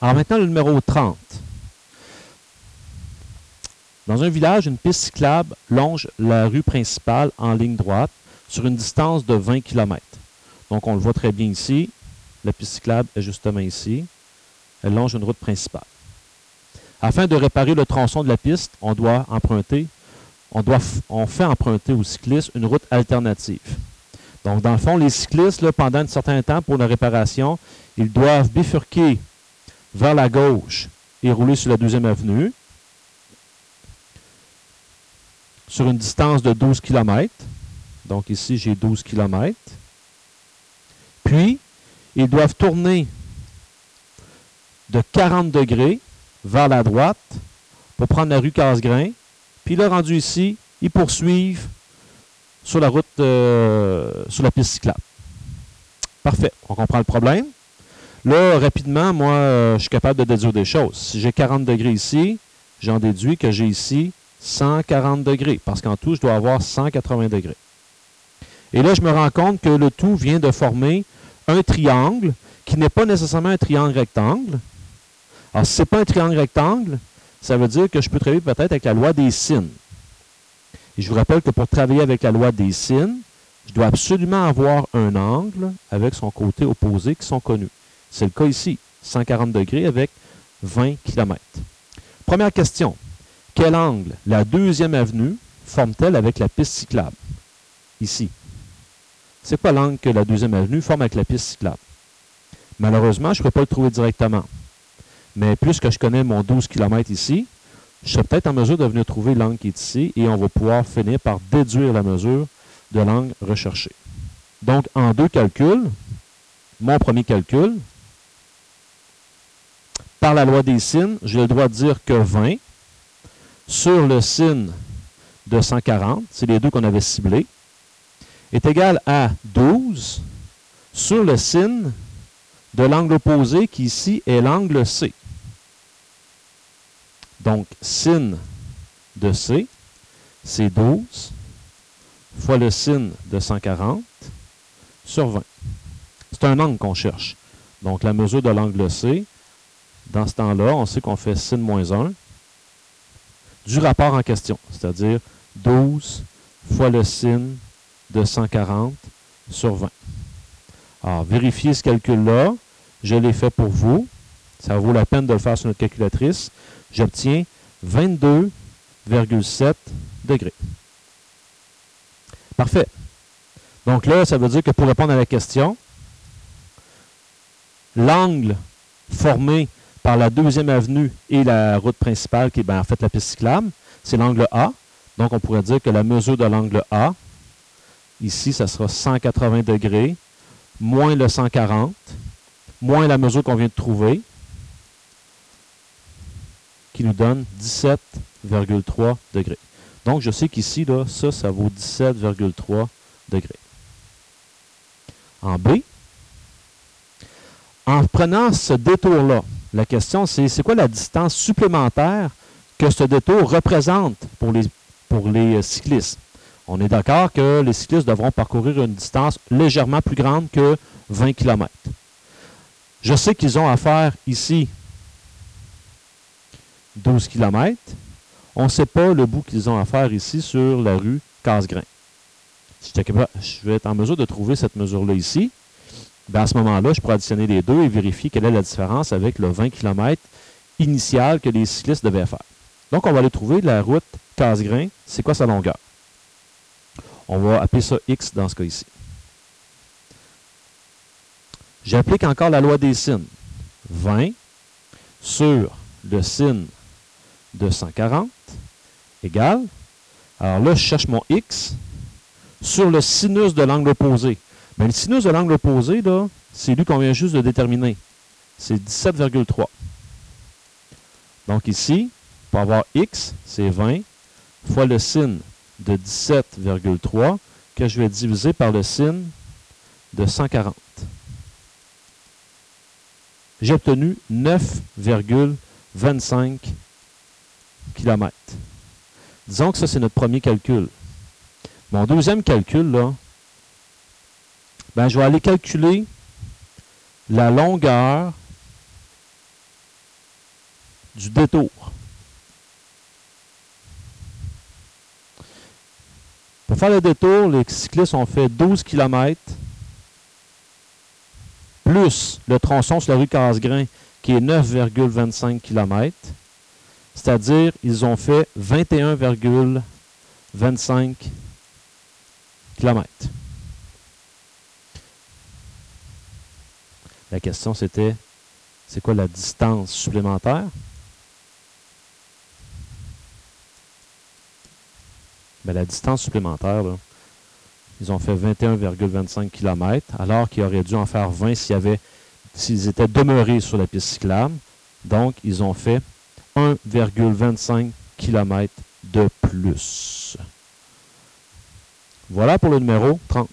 Alors maintenant, le numéro 30. Dans un village, une piste cyclable longe la rue principale en ligne droite sur une distance de 20 km. Donc, on le voit très bien ici. La piste cyclable est justement ici. Elle longe une route principale. Afin de réparer le tronçon de la piste, on fait emprunter aux cyclistes une route alternative. Donc, dans le fond, les cyclistes, là, pendant un certain temps, pour la réparation, ils doivent bifurquer vers la gauche et rouler sur la 2e avenue sur une distance de 12 km. Donc, ici, j'ai 12 km. Puis, ils doivent tourner de 40 degrés vers la droite pour prendre la rue Casgrain. Puis là, rendu ici, ils poursuivent sur la route, sur la piste cyclable. Parfait, on comprend le problème. Là, rapidement, moi, je suis capable de déduire des choses. Si j'ai 40 degrés ici, j'en déduis que j'ai ici 140 degrés, parce qu'en tout, je dois avoir 180 degrés. Et là, je me rends compte que le tout vient de former un triangle qui n'est pas nécessairement un triangle rectangle. Alors, si ce n'est pas un triangle rectangle, ça veut dire que je peux travailler peut-être avec la loi des sines. Et je vous rappelle que pour travailler avec la loi des sines, je dois absolument avoir un angle avec son côté opposé qui sont connus. C'est le cas ici, 140 degrés avec 20 km. Première question, quel angle la 2e avenue forme-t-elle avec la piste cyclable? Ici. C'est quoi l'angle que la 2e avenue forme avec la piste cyclable? Malheureusement, je ne peux pas le trouver directement. Mais puisque je connais mon 12 km ici, je serai peut-être en mesure de venir trouver l'angle qui est ici et on va pouvoir finir par déduire la mesure de l'angle recherché. Donc, en 2 calculs, mon premier calcul, par la loi des sines, j'ai le droit de dire que 20 sur le sin de 140, c'est les deux qu'on avait ciblés, est égal à 12 sur le sin de l'angle opposé qui ici est l'angle C. Donc, sin de C, c'est 12 fois le sin de 140 sur 20. C'est un angle qu'on cherche. Donc, la mesure de l'angle C, dans ce temps-là, on sait qu'on fait sin moins 1 du rapport en question, c'est-à-dire 12 fois le sin de 140 sur 20. Alors, vérifiez ce calcul-là. Je l'ai fait pour vous. Ça vaut la peine de le faire sur notre calculatrice. J'obtiens 22,7 degrés. Parfait. Donc là, ça veut dire que pour répondre à la question, l'angle formé par la 2e avenue et la route principale, qui est en fait la piste cyclable, c'est l'angle A. Donc on pourrait dire que la mesure de l'angle A, ici, ça sera 180 degrés, moins le 140, moins la mesure qu'on vient de trouver, qui nous donne 17,3 degrés. Donc, je sais qu'ici, ça vaut 17,3 degrés. En B, en prenant ce détour-là, la question, c'est quoi la distance supplémentaire que ce détour représente pour les cyclistes? On est d'accord que les cyclistes devront parcourir une distance légèrement plus grande que 20 km. Je sais qu'ils ont à faire ici 12 km. On ne sait pas le bout qu'ils ont à faire ici sur la rue Casgrain. Si je vais être en mesure de trouver cette mesure-là ici. Ben à ce moment-là, je pourrais additionner les deux et vérifier quelle est la différence avec le 20 km initial que les cyclistes devaient faire. Donc, on va aller trouver la route Casgrain. C'est quoi sa longueur? On va appeler ça X dans ce cas ici. J'applique encore la loi des sines. 20 sur le sin de 140 égale, alors là, je cherche mon X sur le sinus de l'angle opposé. Mais le sinus de l'angle opposé, là, c'est lui qu'on vient juste de déterminer. C'est 17,3. Donc ici, pour avoir X, c'est 20 fois le sin de 17,3 que je vais diviser par le sin de 140. J'ai obtenu 9,25 km. Disons que ça, c'est notre premier calcul. Mon deuxième calcul, là, ben, je vais aller calculer la longueur du détour. Pour faire le détour, les cyclistes ont fait 12 km plus le tronçon sur la rue Casgrain qui est 9,25 km. C'est-à-dire, ils ont fait 21,25 km. La question, c'était, c'est quoi la distance supplémentaire? Bien, la distance supplémentaire, là, ils ont fait 21,25 km, alors qu'ils auraient dû en faire 20 s'ils étaient demeurés sur la piste cyclable. Donc, ils ont fait 1,25 km de plus. Voilà pour le numéro 30.